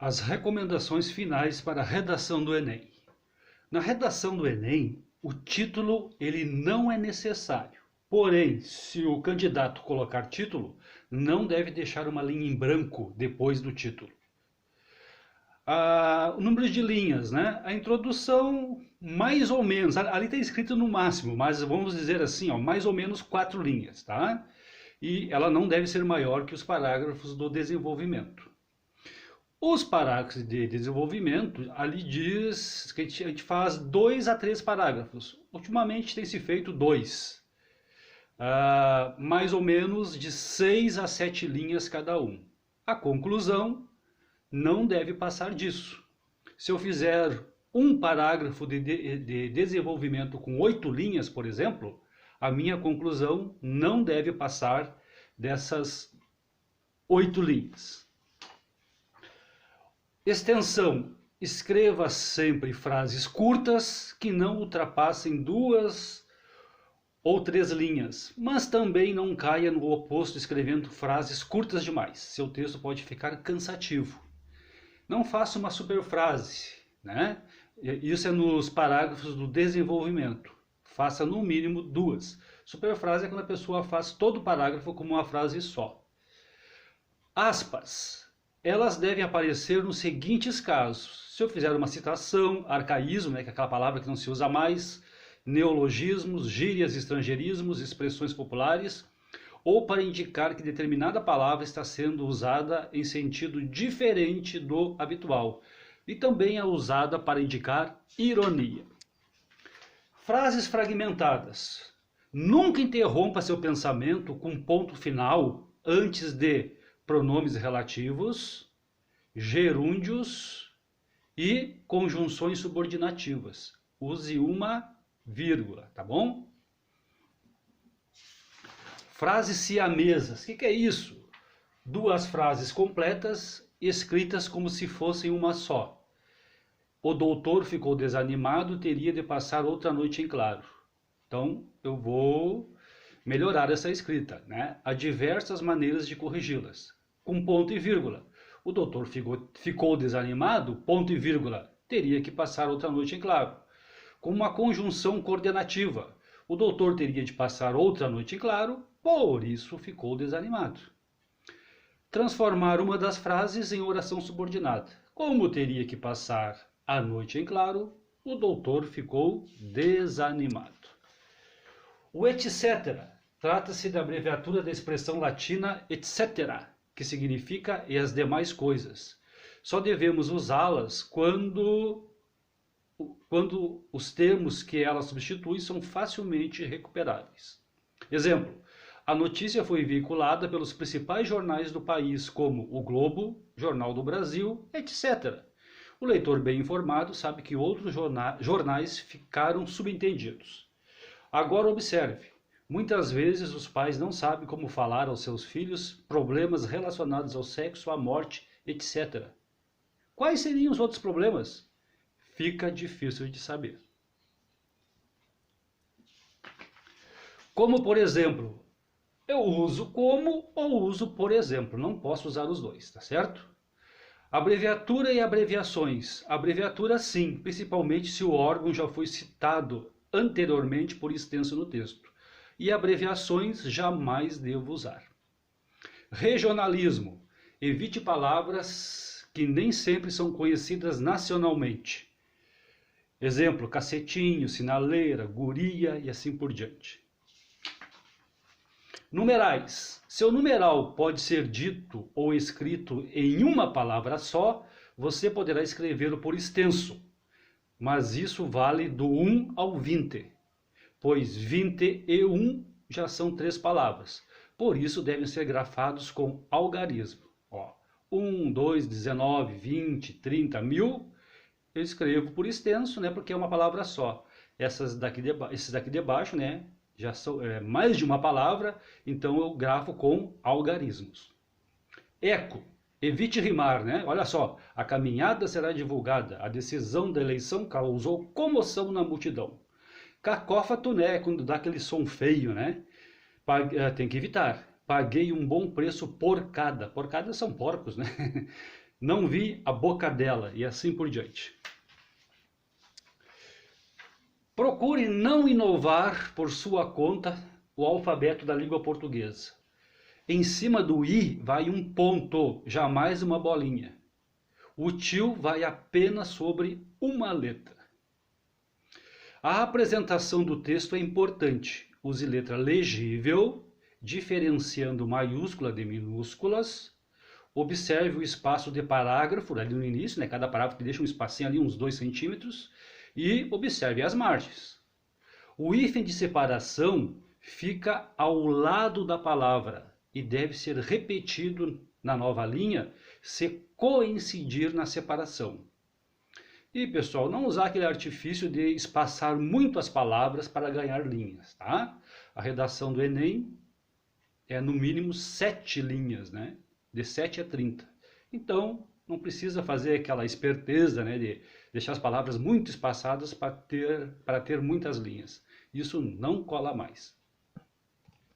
As recomendações finais para a redação do Enem. Na redação do Enem, o título ele não é necessário. Porém, se o candidato colocar título, não deve deixar uma linha em branco depois do título. O número de linhas, né? A introdução, mais ou menos, ali está escrito no máximo, mas vamos dizer assim, ó, mais ou menos 4 linhas, tá? E ela não deve ser maior que os parágrafos do desenvolvimento. Os parágrafos de desenvolvimento, ali diz que a gente faz 2 a 3 parágrafos. Ultimamente tem se feito 2. Mais ou menos de 6 a 7 linhas cada um. A conclusão não deve passar disso. Se eu fizer um parágrafo de desenvolvimento com 8 linhas, por exemplo, a minha conclusão não deve passar dessas 8 linhas. Extensão. Escreva sempre frases curtas que não ultrapassem 2 ou 3 linhas, mas também não caia no oposto escrevendo frases curtas demais. Seu texto pode ficar cansativo. Não faça uma superfrase, né? Isso é nos parágrafos do desenvolvimento. Faça no mínimo 2. Superfrase é quando a pessoa faz todo o parágrafo como uma frase só. Aspas. Elas devem aparecer nos seguintes casos. Se eu fizer uma citação, arcaísmo, né, que é aquela palavra que não se usa mais, neologismos, gírias, estrangeirismos, expressões populares, ou para indicar que determinada palavra está sendo usada em sentido diferente do habitual. E também é usada para indicar ironia. Frases fragmentadas. Nunca interrompa seu pensamento com ponto final antes de pronomes relativos, gerúndios e conjunções subordinativas. Use uma vírgula, tá bom? Frases siamesas. O que é isso? 2 frases completas escritas como se fossem uma só. O doutor ficou desanimado, teria de passar outra noite em claro. Então, eu vou melhorar essa escrita, né? Há diversas maneiras de corrigi-las. Com ponto e vírgula. O doutor ficou desanimado, ponto e vírgula. Teria que passar outra noite em claro. Com uma conjunção coordenativa. O doutor teria de passar outra noite em claro, por isso ficou desanimado. Transformar uma das frases em oração subordinada. Como teria que passar a noite em claro, o doutor ficou desanimado. O etc. Trata-se da abreviatura da expressão latina etc., que significa e as demais coisas. Só devemos usá-las quando os termos que ela substitui são facilmente recuperáveis. Exemplo, a notícia foi veiculada pelos principais jornais do país, como o Globo, Jornal do Brasil, etc. O leitor bem informado sabe que outros jornais ficaram subentendidos. Agora observe, muitas vezes os pais não sabem como falar aos seus filhos problemas relacionados ao sexo, à morte, etc. Quais seriam os outros problemas? Fica difícil de saber. Como, por exemplo, eu uso como ou uso por exemplo, não posso usar os dois, tá certo? Abreviatura e abreviações. Abreviatura sim, principalmente se o órgão já foi citado anteriormente por extenso no texto. E abreviações jamais devo usar. Regionalismo. Evite palavras que nem sempre são conhecidas nacionalmente. Exemplo, cacetinho, sinaleira, guria e assim por diante. Numerais. Seu numeral pode ser dito ou escrito em uma palavra só, você poderá escrevê-lo por extenso. Mas isso vale do 1 ao 20, pois 20 e 1 já são 3 palavras. Por isso devem ser grafados com algarismo. 1, 2, 19, 20, 30, 1000, eu escrevo por extenso, né, porque é uma palavra só. Esses daqui de baixo, né, já são mais de uma palavra, então eu grafo com algarismos. Eco. Evite rimar, né? Olha só, a caminhada será divulgada, a decisão da eleição causou comoção na multidão. Cacófato, né? Quando dá aquele som feio, né? Tem que evitar. Paguei um bom preço porcada. Porcadas são porcos, né? não vi a boca dela, e assim por diante. Procure não inovar por sua conta o alfabeto da língua portuguesa. Em cima do I vai um ponto, jamais uma bolinha. O tio vai apenas sobre uma letra. A apresentação do texto é importante. Use letra legível, diferenciando maiúscula de minúsculas. Observe o espaço de parágrafo ali no início, né? Cada parágrafo deixa um espacinho ali, uns 2 centímetros. E observe as margens. O hífen de separação fica ao lado da palavra e deve ser repetido na nova linha se coincidir na separação. E, pessoal, não usar aquele artifício de espaçar muito as palavras para ganhar linhas, tá? A redação do Enem é no mínimo 7 linhas, né? De 7 a 30. Então, não precisa fazer aquela esperteza, né, de deixar as palavras muito espaçadas para ter muitas linhas. Isso não cola mais.